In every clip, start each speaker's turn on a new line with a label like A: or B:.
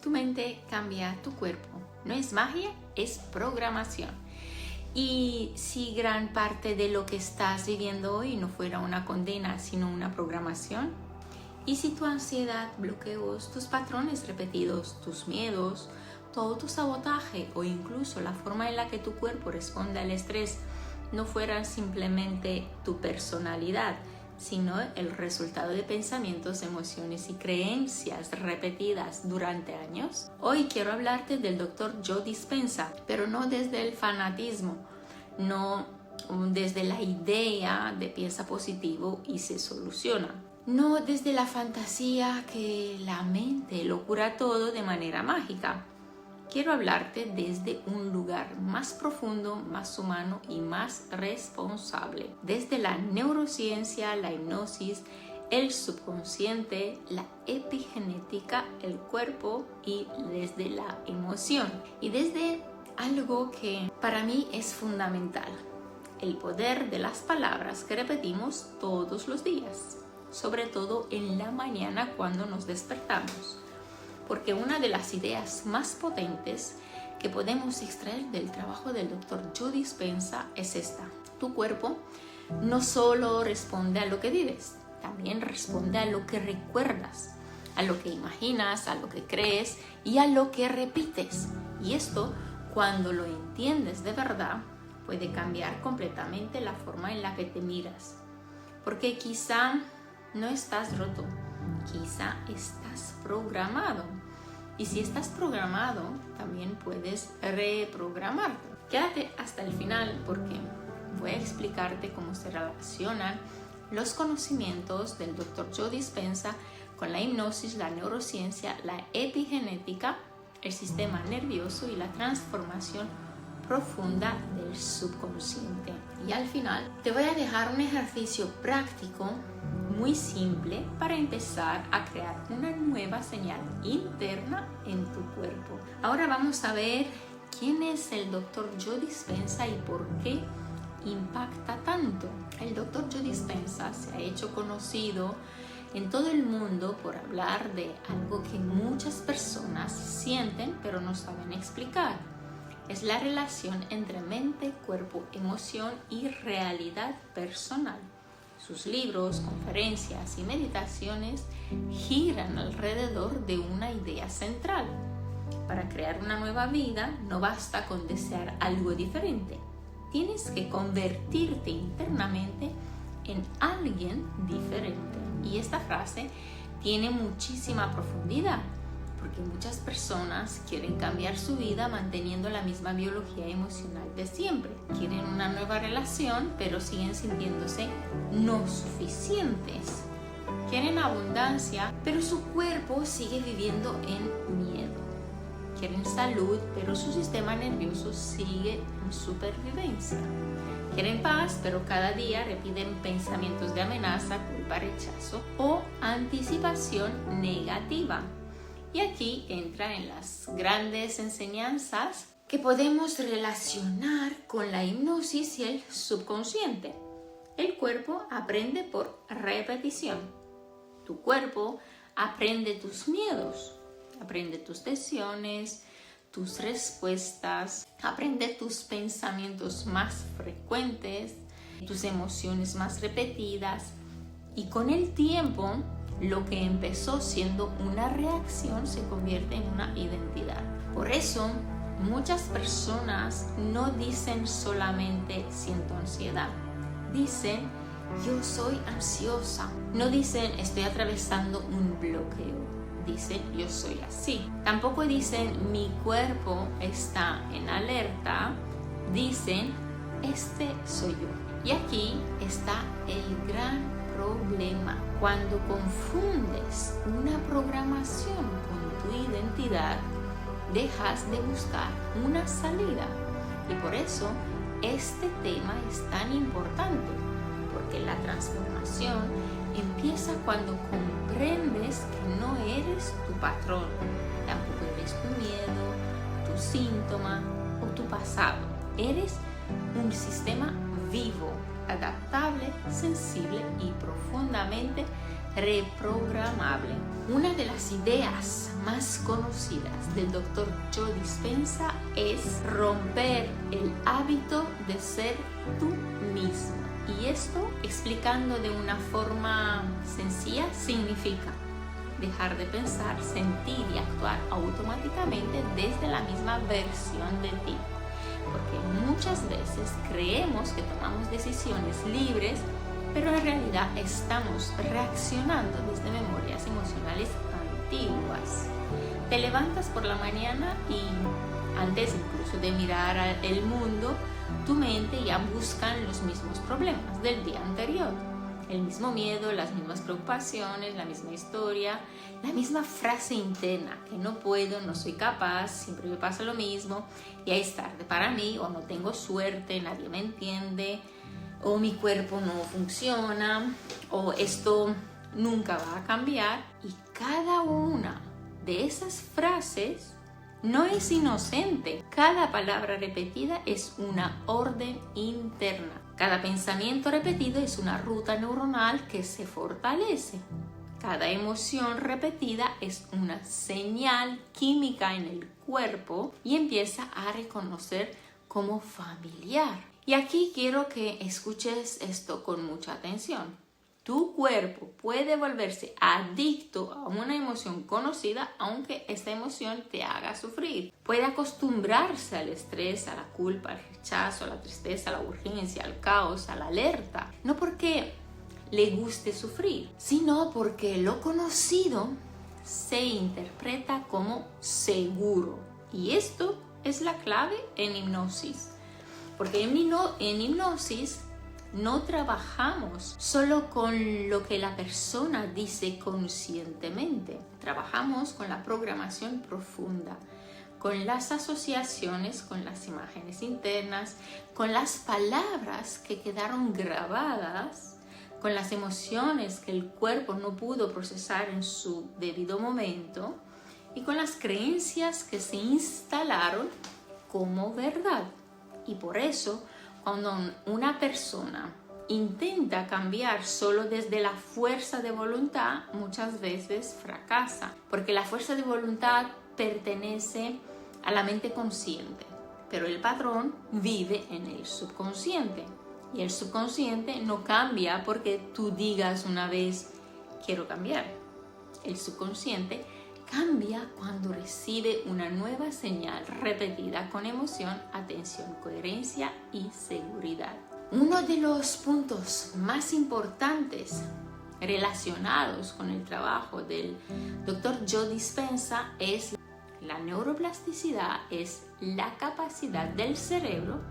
A: Tu mente cambia tu cuerpo. No es magia, es programación. Y si gran parte de lo que estás viviendo hoy no fuera una condena, sino una programación, y si tu ansiedad, bloqueos, tus patrones repetidos, tus miedos, todo tu sabotaje o incluso la forma en la que tu cuerpo responde al estrés no fueran simplemente tu personalidad, sino el resultado de pensamientos, emociones y creencias repetidas durante años. Hoy quiero hablarte del Dr. Joe Dispenza, pero no desde el fanatismo, no desde la idea de piensa positivo y se soluciona. No desde la fantasía que la mente lo cura todo de manera mágica. Quiero hablarte desde un lugar más profundo, más humano y más responsable. Desde la neurociencia, la hipnosis, el subconsciente, la epigenética, el cuerpo y desde la emoción. Y desde algo que para mí es fundamental, el poder de las palabras que repetimos todos los días, sobre todo en la mañana cuando nos despertamos. Porque una de las ideas más potentes que podemos extraer del trabajo del Dr. Joe Dispenza es esta. Tu cuerpo no solo responde a lo que vives, también responde a lo que recuerdas, a lo que imaginas, a lo que crees y a lo que repites. Y esto, cuando lo entiendes de verdad, puede cambiar completamente la forma en la que te miras. Porque quizá no estás roto, quizá estás programado. Y si estás programado, también puedes reprogramarte. Quédate hasta el final porque voy a explicarte cómo se relacionan los conocimientos del Dr. Joe Dispenza con la hipnosis, la neurociencia, la epigenética, el sistema nervioso y la transformación profunda del subconsciente. Y al final te voy a dejar un ejercicio práctico muy simple para empezar a crear una nueva señal interna en tu cuerpo. Ahora vamos a ver quién es el Dr. Joe Dispenza y por qué impacta tanto. El Dr. Joe Dispenza se ha hecho conocido en todo el mundo por hablar de algo que muchas personas sienten pero no saben explicar. Es la relación entre mente, cuerpo, emoción y realidad personal. Sus libros, conferencias y meditaciones giran alrededor de una idea central. Para crear una nueva vida no basta con desear algo diferente. Tienes que convertirte internamente en alguien diferente. Y esta frase tiene muchísima profundidad, porque muchas personas quieren cambiar su vida manteniendo la misma biología emocional de siempre. Quieren una nueva relación, pero siguen sintiéndose no suficientes. Quieren abundancia, pero su cuerpo sigue viviendo en miedo. Quieren salud, pero su sistema nervioso sigue en supervivencia. Quieren paz, pero cada día repiten pensamientos de amenaza, culpa, rechazo o anticipación negativa. Y aquí entran en las grandes enseñanzas que podemos relacionar con la hipnosis y el subconsciente. El cuerpo aprende por repetición. Tu cuerpo aprende tus miedos, aprende tus decisiones, tus respuestas, aprende tus pensamientos más frecuentes, tus emociones más repetidas. Y con el tiempo, lo que empezó siendo una reacción se convierte en una identidad. Por eso, muchas personas no dicen solamente siento ansiedad. Dicen yo soy ansiosa. No dicen estoy atravesando un bloqueo. Dicen yo soy así. Tampoco dicen mi cuerpo está en alerta. Dicen este soy yo. Y aquí está el gran problema. Cuando confundes una programación con tu identidad, dejas de buscar una salida. Y por eso este tema es tan importante, porque la transformación empieza cuando comprendes que no eres tu patrón, tampoco eres tu miedo, tu síntoma o tu pasado. Eres un sistema vivo, adaptable, sensible y profundamente reprogramable. Una de las ideas más conocidas del Dr. Joe Dispenza es romper el hábito de ser tú mismo. Y esto, explicando de una forma sencilla, significa dejar de pensar, sentir y actuar automáticamente desde la misma versión de ti. Porque muchas veces creemos que tomamos decisiones libres, pero en realidad estamos reaccionando desde memorias emocionales antiguas. Te levantas por la mañana y antes incluso de mirar el mundo, tu mente ya busca los mismos problemas del día anterior. El mismo miedo, las mismas preocupaciones, la misma historia, la misma frase interna, que no puedo, no soy capaz, siempre me pasa lo mismo, ya es tarde para mí, o no tengo suerte, nadie me entiende, o mi cuerpo no funciona, o esto nunca va a cambiar. Y cada una de esas frases no es inocente. Cada palabra repetida es una orden interna. Cada pensamiento repetido es una ruta neuronal que se fortalece. Cada emoción repetida es una señal química en el cuerpo y empieza a reconocer como familiar. Y aquí quiero que escuches esto con mucha atención. Tu cuerpo puede volverse adicto a una emoción conocida aunque esta emoción te haga sufrir. Puede acostumbrarse al estrés, a la culpa, al rechazo, a la tristeza, a la urgencia, al caos, a la alerta. No porque le guste sufrir, sino porque lo conocido se interpreta como seguro. Y esto es la clave en hipnosis. Porque en hipnosis no trabajamos solo con lo que la persona dice conscientemente. Trabajamos con la programación profunda, con las asociaciones, con las imágenes internas, con las palabras que quedaron grabadas, con las emociones que el cuerpo no pudo procesar en su debido momento y con las creencias que se instalaron como verdad. Y por eso, cuando una persona intenta cambiar solo desde la fuerza de voluntad, muchas veces fracasa, porque la fuerza de voluntad pertenece a la mente consciente, pero el patrón vive en el subconsciente. Y el subconsciente no cambia porque tú digas una vez, quiero cambiar. El subconsciente cambia cuando recibe una nueva señal repetida con emoción, atención, coherencia y seguridad. Uno de los puntos más importantes relacionados con el trabajo del Dr. Joe Dispenza es la neuroplasticidad, es la capacidad del cerebro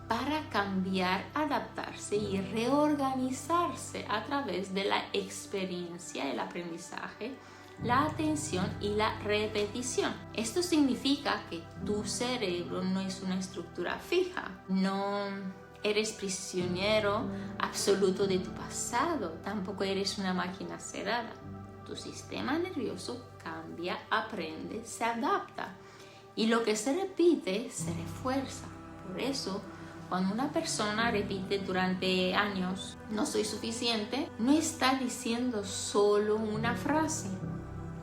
A: para cambiar, adaptarse y reorganizarse a través de la experiencia, el aprendizaje, la atención y la repetición. Esto significa que tu cerebro no es una estructura fija, no eres prisionero absoluto de tu pasado, tampoco eres una máquina cerrada. Tu sistema nervioso cambia, aprende, se adapta y lo que se repite se refuerza. Por eso, cuando una persona repite durante años, no soy suficiente, no está diciendo solo una frase.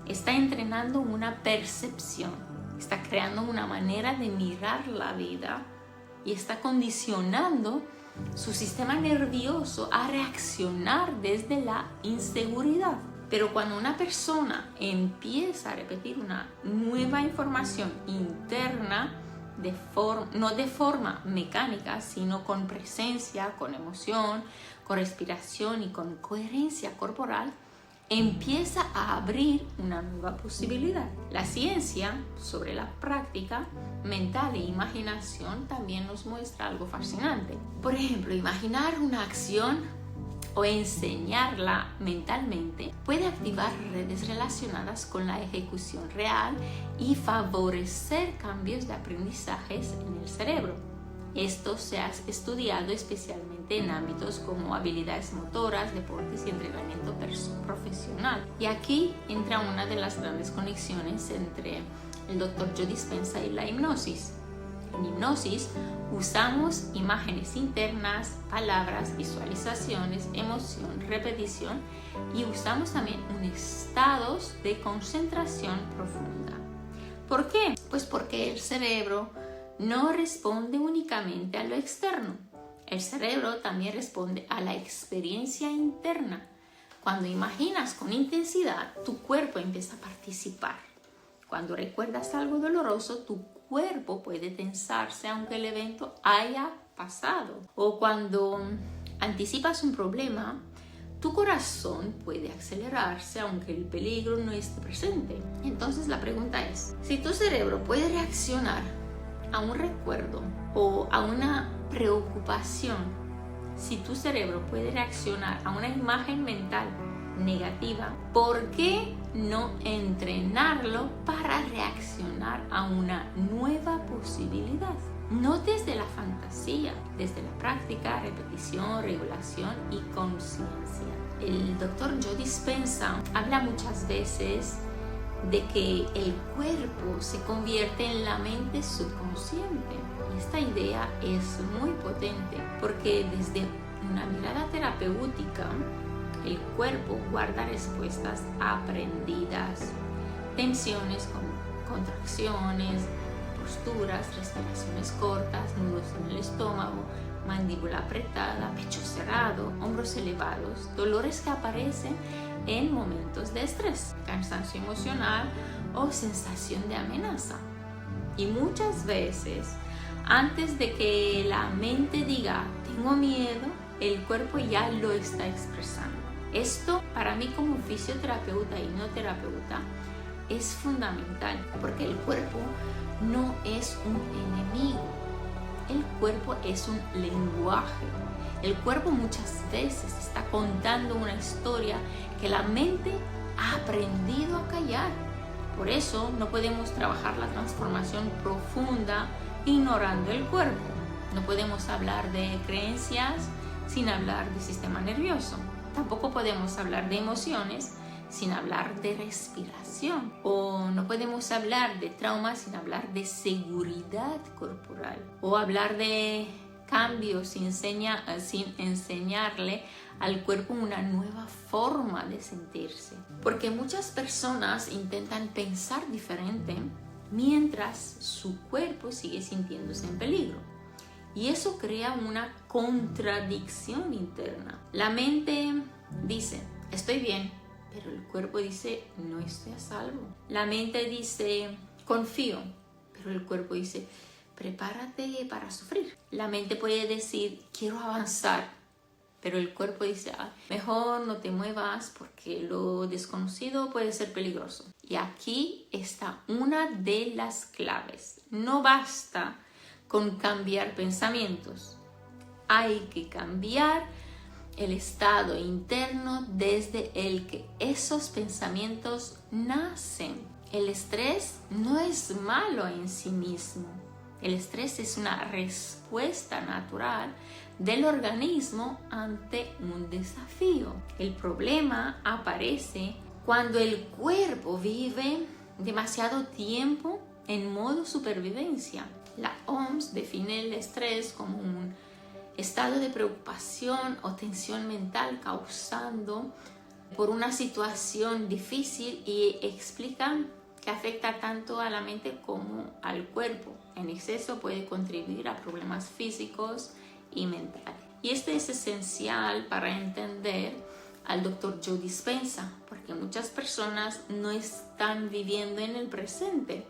A: Está entrenando una percepción, está creando una manera de mirar la vida y está condicionando su sistema nervioso a reaccionar desde la inseguridad. Pero cuando una persona empieza a repetir una nueva información interna, no de forma mecánica, sino con presencia, con emoción, con respiración y con coherencia corporal, empieza a abrir una nueva posibilidad. La ciencia sobre la práctica mental e imaginación también nos muestra algo fascinante. Por ejemplo, imaginar una acción o enseñarla mentalmente puede activar redes relacionadas con la ejecución real y favorecer cambios de aprendizajes en el cerebro. Esto se ha estudiado especialmente en ámbitos como habilidades motoras, deportes y entrenamiento profesional. Y aquí entra una de las grandes conexiones entre el Dr. Joe Dispenza y la hipnosis. En hipnosis usamos imágenes internas, palabras, visualizaciones, emoción, repetición y usamos también estados de concentración profunda. ¿Por qué? Pues porque el cerebro no responde únicamente a lo externo. El cerebro también responde a la experiencia interna. Cuando imaginas con intensidad, tu cuerpo empieza a participar. Cuando recuerdas algo doloroso, tu cuerpo puede tensarse aunque el evento haya pasado. O cuando anticipas un problema, tu corazón puede acelerarse aunque el peligro no esté presente. Entonces la pregunta es, si tu cerebro puede reaccionar a un recuerdo o a una preocupación, si tu cerebro puede reaccionar a una imagen mental negativa, ¿por qué no entrenarlo para reaccionar a una nueva posibilidad? No desde la fantasía, desde la práctica, repetición, regulación y conciencia. El doctor Joe Dispenza habla muchas veces de que el cuerpo se convierte en la mente subconsciente. Y esta idea es muy potente porque desde una mirada terapéutica, el cuerpo guarda respuestas aprendidas, tensiones como contracciones, posturas, respiraciones cortas, nudos en el estómago, mandíbula apretada, pecho cerrado, hombros elevados, dolores que aparecen en momentos de estrés, cansancio emocional o sensación de amenaza. Y muchas veces, antes de que la mente diga tengo miedo, el cuerpo ya lo está expresando. Esto para mí como fisioterapeuta y hipnoterapeuta es fundamental porque el cuerpo no es un enemigo, el cuerpo es un lenguaje. El cuerpo muchas veces está contando una historia que la mente ha aprendido a callar. Por eso no podemos trabajar la transformación profunda ignorando el cuerpo. No podemos hablar de creencias sin hablar de sistema nervioso. Tampoco podemos hablar de emociones sin hablar de respiración. O no podemos hablar de trauma sin hablar de seguridad corporal. O hablar de cambios sin enseñarle al cuerpo una nueva forma de sentirse. Porque muchas personas intentan pensar diferente mientras su cuerpo sigue sintiéndose en peligro. Y eso crea una contradicción interna. La mente dice, estoy bien, pero el cuerpo dice, no estoy a salvo. La mente dice, confío, pero el cuerpo dice, prepárate para sufrir. La mente puede decir, quiero avanzar, pero el cuerpo dice, mejor no te muevas porque lo desconocido puede ser peligroso. Y aquí está una de las claves. No basta con cambiar pensamientos. Hay que cambiar el estado interno desde el que esos pensamientos nacen. El estrés no es malo en sí mismo. El estrés es una respuesta natural del organismo ante un desafío. El problema aparece cuando el cuerpo vive demasiado tiempo en modo supervivencia. La OMS define el estrés como un estado de preocupación o tensión mental causado por una situación difícil y explica que afecta tanto a la mente como al cuerpo. En exceso puede contribuir a problemas físicos y mentales. Y esto es esencial para entender al Dr. Joe Dispenza, porque muchas personas no están viviendo en el presente,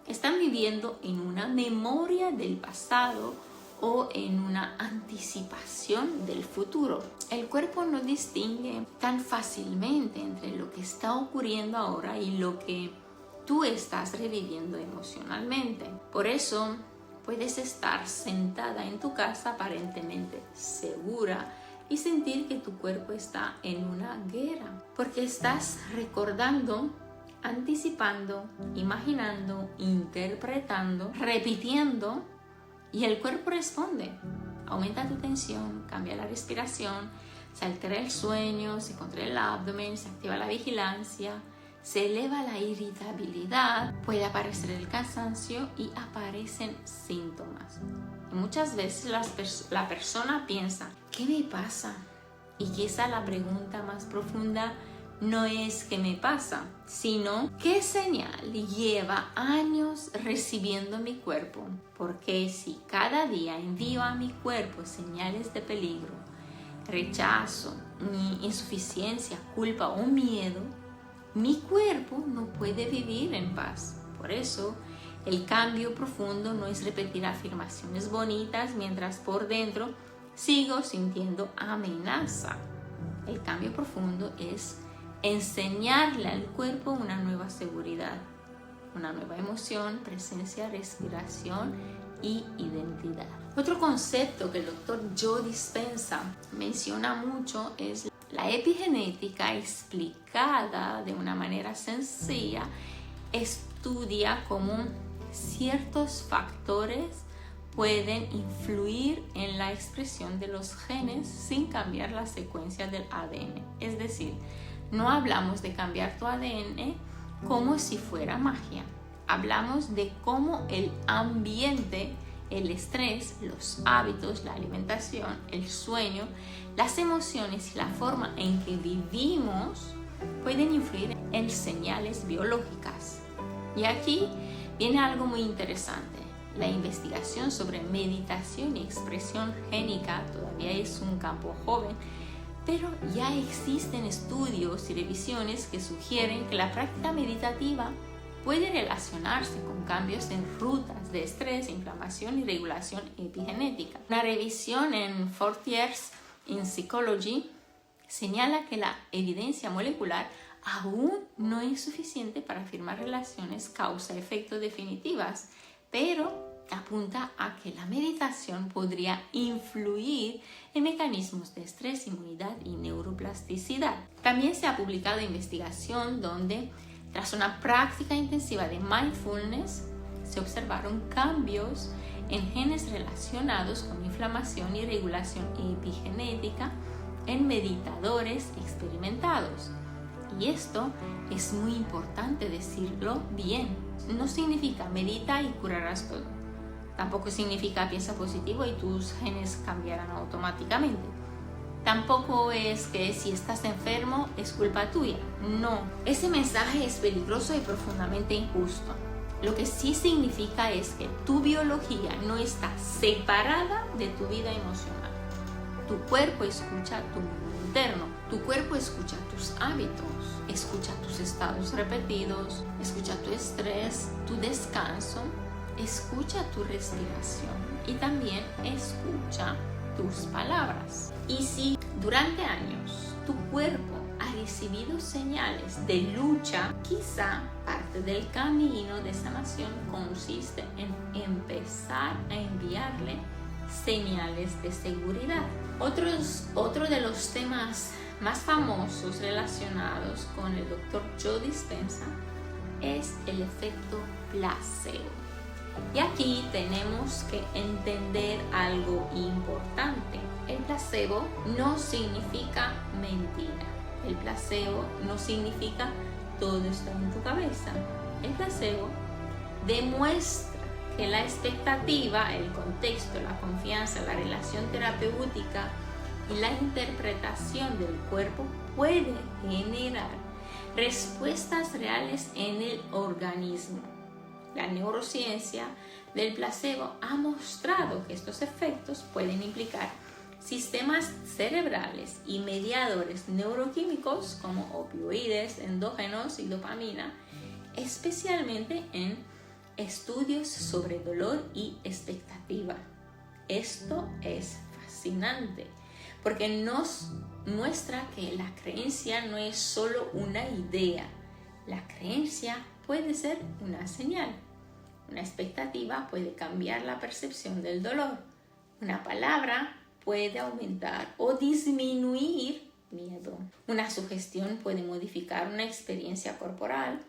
A: están viviendo en una memoria del pasado o en una anticipación del futuro. El cuerpo no distingue tan fácilmente entre lo que está ocurriendo ahora y lo que tú estás reviviendo emocionalmente. Por eso puedes estar sentada en tu casa aparentemente segura y sentir que tu cuerpo está en una guerra, porque estás recordando, anticipando, imaginando, interpretando, repitiendo, y el cuerpo responde. Aumenta tu tensión, cambia la respiración, se altera el sueño, se contrae el abdomen, se activa la vigilancia, se eleva la irritabilidad, puede aparecer el cansancio y aparecen síntomas. Y muchas veces la persona piensa, ¿qué me pasa? Y quizá la pregunta más profunda no es qué me pasa, sino qué señal lleva años recibiendo mi cuerpo. Porque si cada día envío a mi cuerpo señales de peligro, rechazo, insuficiencia, culpa o miedo, mi cuerpo no puede vivir en paz. Por eso, el cambio profundo no es repetir afirmaciones bonitas mientras por dentro sigo sintiendo amenaza. El cambio profundo es enseñarle al cuerpo una nueva seguridad, una nueva emoción, presencia, respiración y identidad. Otro concepto que el doctor Joe Dispenza menciona mucho es la epigenética explicada de una manera sencilla. Estudia cómo ciertos factores pueden influir en la expresión de los genes sin cambiar la secuencia del ADN. Es decir, no hablamos de cambiar tu ADN como si fuera magia. Hablamos de cómo el ambiente, el estrés, los hábitos, la alimentación, el sueño, las emociones y la forma en que vivimos pueden influir en señales biológicas. Y aquí viene algo muy interesante. La investigación sobre meditación y expresión génica todavía es un campo joven, pero ya existen estudios y revisiones que sugieren que la práctica meditativa puede relacionarse con cambios en rutas de estrés, inflamación y regulación epigenética. Una revisión en 40 Years in Psychology señala que la evidencia molecular aún no es suficiente para afirmar relaciones causa-efecto definitivas, pero apunta a que la meditación podría influir en mecanismos de estrés, inmunidad y neuroplasticidad. También se ha publicado investigación donde, tras una práctica intensiva de mindfulness, se observaron cambios en genes relacionados con inflamación y regulación epigenética en meditadores experimentados. Y esto es muy importante decirlo bien. No significa medita y curarás todo. Tampoco significa piensa positivo y tus genes cambiarán automáticamente. Tampoco es que si estás enfermo es culpa tuya. No, ese mensaje es peligroso y profundamente injusto. Lo que sí significa es que tu biología no está separada de tu vida emocional. Tu cuerpo escucha tu mundo interno. Tu cuerpo escucha tus hábitos, escucha tus estados repetidos, escucha tu estrés, tu descanso, escucha tu respiración y también escucha tus palabras. Y si durante años tu cuerpo ha recibido señales de lucha, quizá parte del camino de sanación consiste en empezar a enviarle señales de seguridad. Otro de los temas más famosos relacionados con el Dr. Joe Dispenza es el efecto placebo. Y aquí tenemos que entender algo importante. El placebo no significa mentira. El placebo no significa todo está en tu cabeza. El placebo demuestra que la expectativa, el contexto, la confianza, la relación terapéutica y la interpretación del cuerpo puede generar respuestas reales en el organismo. La neurociencia del placebo ha mostrado que estos efectos pueden implicar sistemas cerebrales y mediadores neuroquímicos como opioides, endógenos y dopamina, especialmente en estudios sobre dolor y expectativa. Esto es fascinante porque nos muestra que la creencia no es solo una idea. La creencia puede ser una señal. Una expectativa puede cambiar la percepción del dolor. Una palabra puede aumentar o disminuir miedo. Una sugestión puede modificar una experiencia corporal.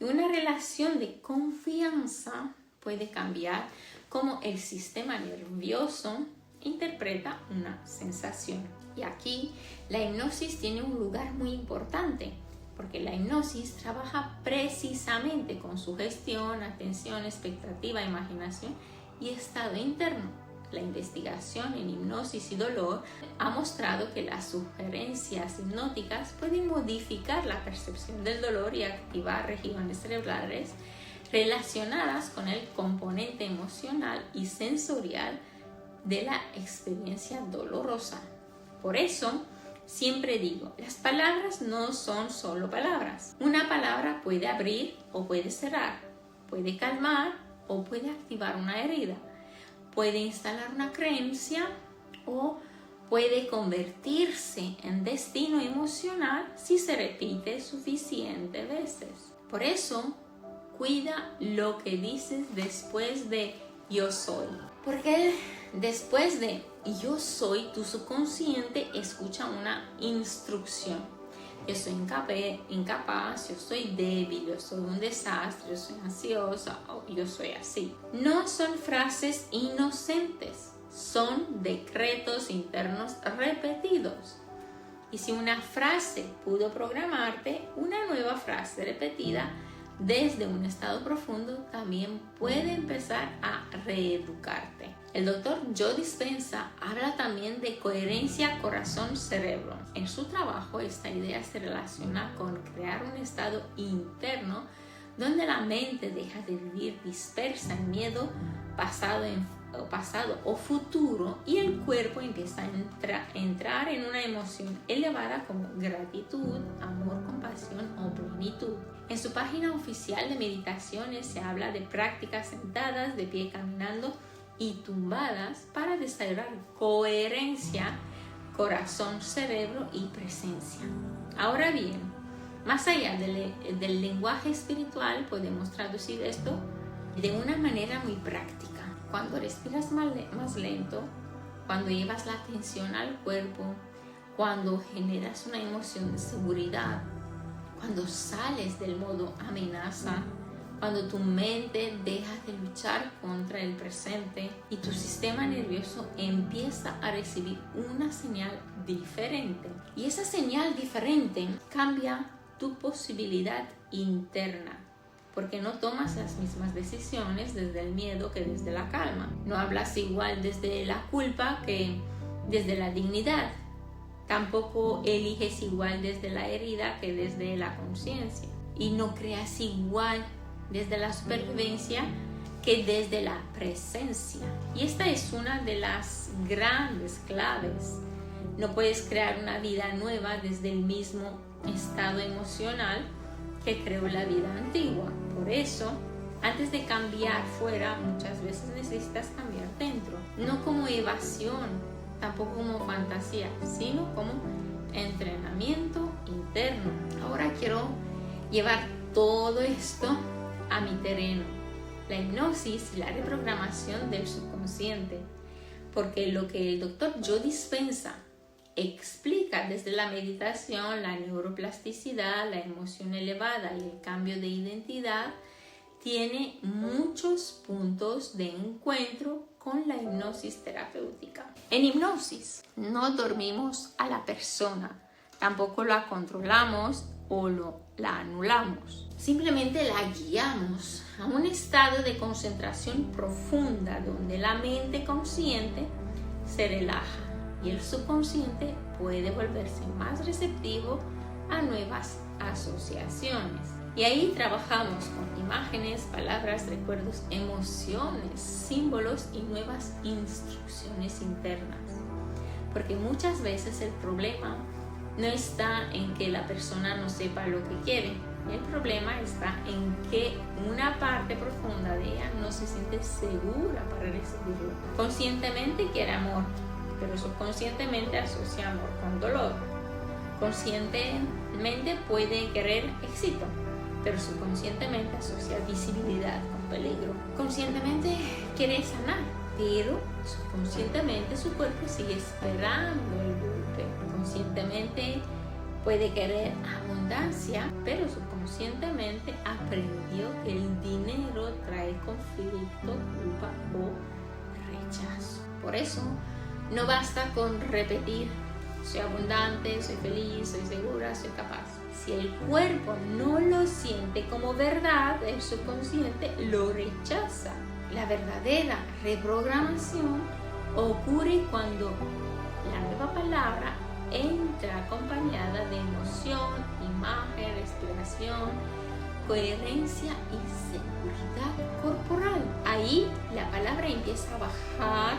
A: Y una relación de confianza puede cambiar cómo el sistema nervioso interpreta una sensación. Y aquí la hipnosis tiene un lugar muy importante. porque la hipnosis trabaja precisamente con sugestión, atención, expectativa, imaginación y estado interno. La investigación en hipnosis y dolor ha mostrado que las sugerencias hipnóticas pueden modificar la percepción del dolor y activar regiones cerebrales relacionadas con el componente emocional y sensorial de la experiencia dolorosa. Por eso, siempre digo, las palabras no son solo palabras. Una palabra puede abrir o puede cerrar, puede calmar o puede activar una herida, puede instalar una creencia o puede convertirse en destino emocional si se repite suficientes veces. Por eso, cuida lo que dices después de yo soy. Porque después de yo soy, tu subconsciente escucha una instrucción. Yo soy incapaz, yo soy débil, yo soy un desastre, yo soy ansiosa, o yo soy así. No son frases inocentes, son decretos internos repetidos. Y si una frase pudo programarte, una nueva frase repetida desde un estado profundo también puede empezar a reeducarte. El doctor Joe Dispenza habla también de coherencia corazón-cerebro. En su trabajo, esta idea se relaciona con crear un estado interno donde la mente deja de vivir dispersa en miedo pasado o futuro y el cuerpo empieza a entrar en una emoción elevada como gratitud, amor, compasión o plenitud. En su página oficial de meditaciones se habla de prácticas sentadas, de pie caminando y tumbadas para desarrollar coherencia, corazón, cerebro y presencia. Ahora bien, más allá del lenguaje espiritual, podemos traducir esto de una manera muy práctica. Cuando respiras más lento, cuando llevas la atención al cuerpo, cuando generas una emoción de seguridad, cuando sales del modo amenaza, cuando tu mente deja de luchar contra el presente y tu sistema nervioso empieza a recibir una señal diferente. Y esa señal diferente cambia tu posibilidad interna, porque no tomas las mismas decisiones desde el miedo que desde la calma. No hablas igual desde la culpa que desde la dignidad. Tampoco eliges igual desde la herida que desde la conciencia. Y no creas igual desde la supervivencia que desde la presencia. Y esta es una de las grandes claves. No puedes crear una vida nueva desde el mismo estado emocional que creó la vida antigua. Por eso, antes de cambiar fuera, muchas veces necesitas cambiar dentro. No como evasión, tampoco como fantasía, sino como entrenamiento interno. Ahora quiero llevar todo esto a mi terreno, la hipnosis y la reprogramación del subconsciente, porque lo que el doctor Joe Dispenza explica desde la meditación, la neuroplasticidad, la emoción elevada y el cambio de identidad tiene muchos puntos de encuentro con la hipnosis terapéutica. En hipnosis no dormimos a la persona, tampoco la controlamos o la anulamos. Simplemente la guiamos a un estado de concentración profunda donde la mente consciente se relaja y el subconsciente puede volverse más receptivo a nuevas asociaciones. Y ahí trabajamos con imágenes, palabras, recuerdos, emociones, símbolos y nuevas instrucciones internas. Porque muchas veces el problema no está en que la persona no sepa lo que quiere. El problema está en que una parte profunda de ella no se siente segura para recibirlo. Conscientemente quiere amor, pero subconscientemente asocia amor con dolor. Conscientemente puede querer éxito, pero subconscientemente asocia visibilidad con peligro. Conscientemente quiere sanar, pero subconscientemente su cuerpo sigue esperando el golpe. Conscientemente puede querer abundancia, pero subconscientemente aprendió que el dinero trae conflicto, culpa o rechazo. Por eso, no basta con repetir: soy abundante, soy feliz, soy segura, soy capaz. Si el cuerpo no lo siente como verdad, el subconsciente lo rechaza. La verdadera reprogramación ocurre cuando la nueva palabra entra acompañada de emoción, imagen, respiración, coherencia y seguridad corporal. Ahí la palabra empieza a bajar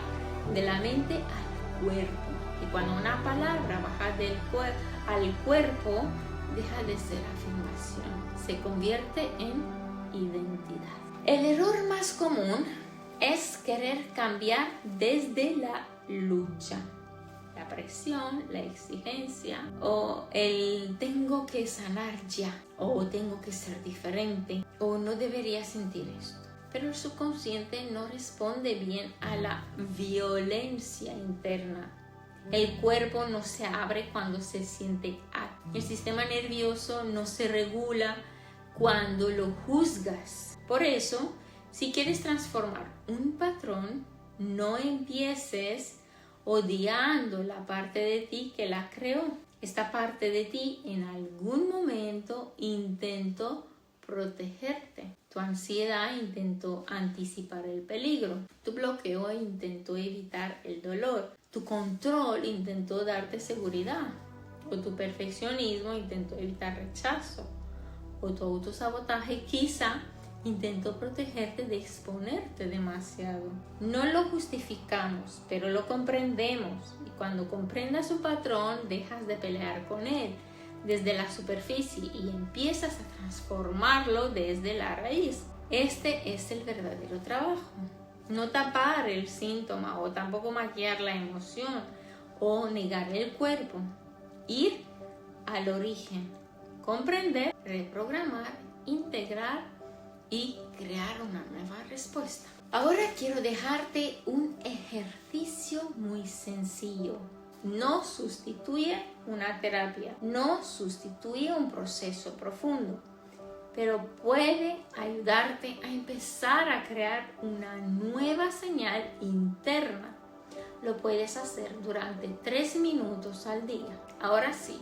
A: de la mente al cuerpo. Y cuando una palabra baja al cuerpo, deja de ser afirmación, se convierte en identidad. El error más común es querer cambiar desde la lucha. La presión, la exigencia o el tengo que sanar ya o tengo que ser diferente o no debería sentir esto. Pero el subconsciente no responde bien a la violencia interna. El cuerpo no se abre cuando se siente acto. El sistema nervioso no se regula cuando lo juzgas. Por eso, si quieres transformar un patrón, no empieces odiando la parte de ti que la creó. Esta parte de ti en algún momento intentó protegerte. Tu ansiedad intentó anticipar el peligro. Tu bloqueo intentó evitar el dolor. Tu control intentó darte seguridad. O tu perfeccionismo intentó evitar rechazo. O tu autosabotaje quizá intentó protegerte de exponerte demasiado. No lo justificamos, pero lo comprendemos. Y cuando comprendas su patrón, dejas de pelear con él desde la superficie y empiezas a transformarlo desde la raíz. Este es el verdadero trabajo. No tapar el síntoma o tampoco maquillar la emoción o negar el cuerpo. Ir al origen, comprender, reprogramar, integrar y crear una nueva respuesta. Ahora quiero dejarte un ejercicio muy sencillo. No sustituye una terapia, no sustituye un proceso profundo, pero puede ayudarte a empezar a crear una nueva señal interna. Lo puedes hacer durante 3 minutos al día. Ahora sí,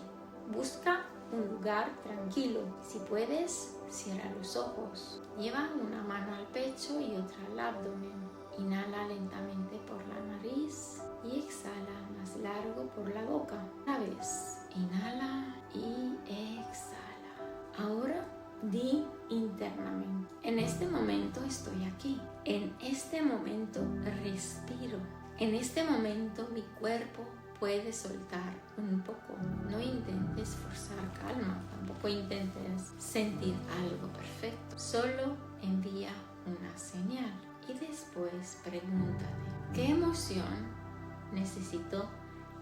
A: busca un lugar tranquilo. Si puedes, cierra los ojos. Lleva una mano al pecho y otra al abdomen. Inhala lentamente por la nariz y exhala más largo por la boca. Una vez, inhala y exhala. Ahora di internamente: en este momento estoy aquí. En este momento respiro. En este momento mi cuerpo puede soltar un poco. No intentes forzar calma, tampoco intentes sentir algo perfecto. Solo envía una señal y después pregúntate: ¿qué emoción necesito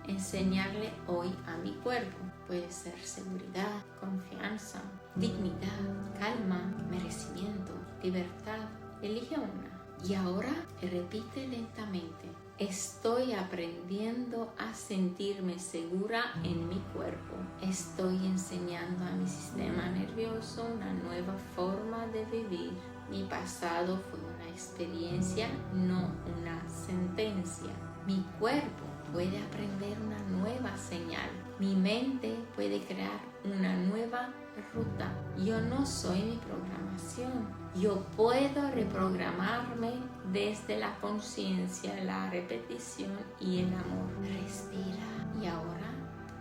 A: enseñarle hoy a mi cuerpo? Puede ser seguridad, confianza, dignidad, calma, merecimiento, libertad. Elige una. Y ahora repite lentamente: estoy aprendiendo a sentirme segura en mi cuerpo. Estoy enseñando a mi sistema nervioso una nueva forma de vivir. Mi pasado fue una experiencia, no una sentencia. Mi cuerpo puede aprender una nueva señal. Mi mente puede crear una nueva ruta. Yo no soy mi programación. Yo puedo reprogramarme desde la conciencia, la repetición y el amor. Respira y ahora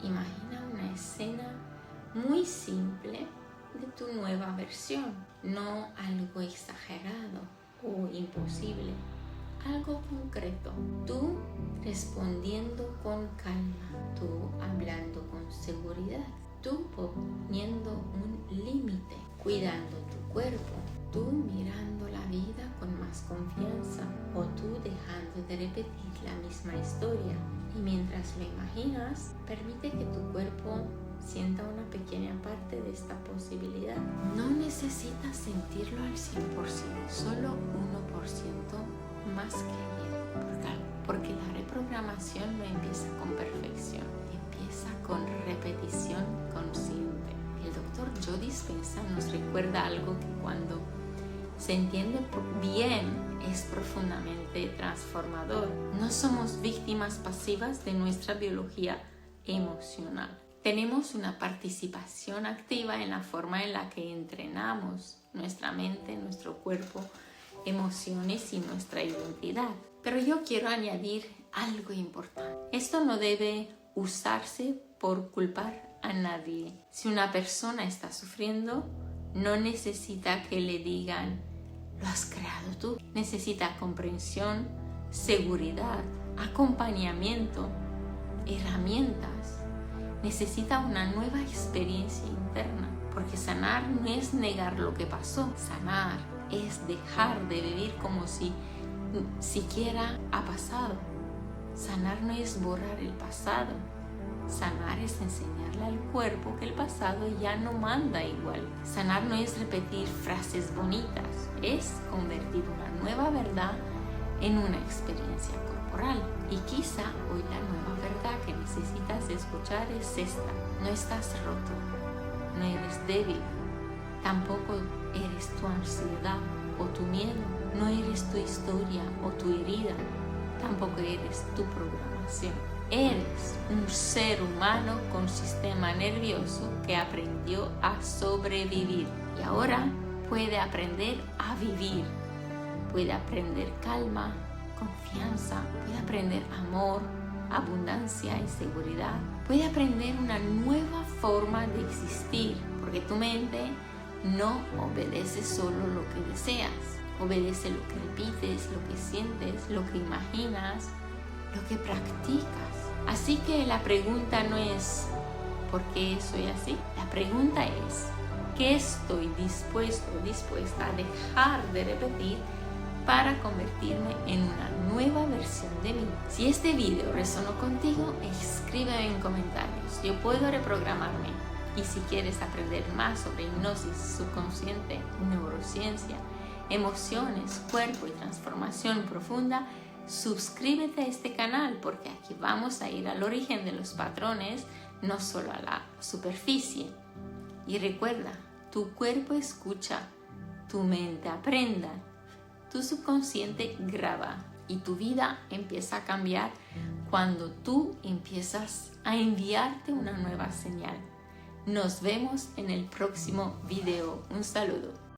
A: imagina una escena muy simple de tu nueva versión. No algo exagerado o imposible. Algo concreto. Tú respondiendo con calma. Tú hablando con seguridad. Tú poniendo un límite. Cuidando tu cuerpo. Tú mirando la vida con más confianza o tú dejando de repetir la misma historia. Y mientras lo imaginas, permite que tu cuerpo sienta una pequeña parte de esta posibilidad. No necesitas sentirlo al 100%, solo 1% más que ayer. Porque la reprogramación no empieza con perfección, empieza con repetición consciente. El doctor Joe Dispenza nos recuerda algo que cuando se entiende bien es profundamente transformador. No somos víctimas pasivas de nuestra biología emocional. tenemos una participación activa en la forma en la que entrenamos nuestra mente, nuestro cuerpo, emociones y nuestra identidad. Pero yo quiero añadir algo importante. Esto no debe usarse por culpar a nadie. Si una persona está sufriendo, no necesita que le digan, lo has creado tú. Necesita comprensión, seguridad, acompañamiento, herramientas. Necesita una nueva experiencia interna, porque sanar no es negar lo que pasó. Sanar es dejar de vivir como si siquiera ha pasado. Sanar no es borrar el pasado. Sanar es enseñarle al cuerpo que el pasado ya no manda igual. Sanar no es repetir frases bonitas, es convertir una nueva verdad en una experiencia corporal. Y quizá hoy la nueva verdad que necesitas escuchar es esta: no estás roto, no eres débil, tampoco eres tu ansiedad o tu miedo, no eres tu historia o tu herida, tampoco eres tu programación. Eres un ser humano con sistema nervioso que aprendió a sobrevivir y ahora puede aprender a vivir, puede aprender calma, confianza, puede aprender amor, abundancia y seguridad, puede aprender una nueva forma de existir, porque tu mente no obedece solo lo que deseas, obedece lo que repites, lo que sientes, lo que imaginas, lo que practicas. Así que la pregunta no es ¿por qué soy así? La pregunta es ¿qué estoy dispuesto o dispuesta a dejar de repetir para convertirme en una nueva versión de mí? Si este video resonó contigo, escríbeme en comentarios. Yo puedo reprogramarme. Y si quieres aprender más sobre hipnosis subconsciente, neurociencia, emociones, cuerpo y transformación profunda, suscríbete a este canal, porque aquí vamos a ir al origen de los patrones, no solo a la superficie. Y recuerda, tu cuerpo escucha, tu mente aprenda, tu subconsciente graba y tu vida empieza a cambiar cuando tú empiezas a enviarte una nueva señal. Nos vemos en el próximo video. Un saludo.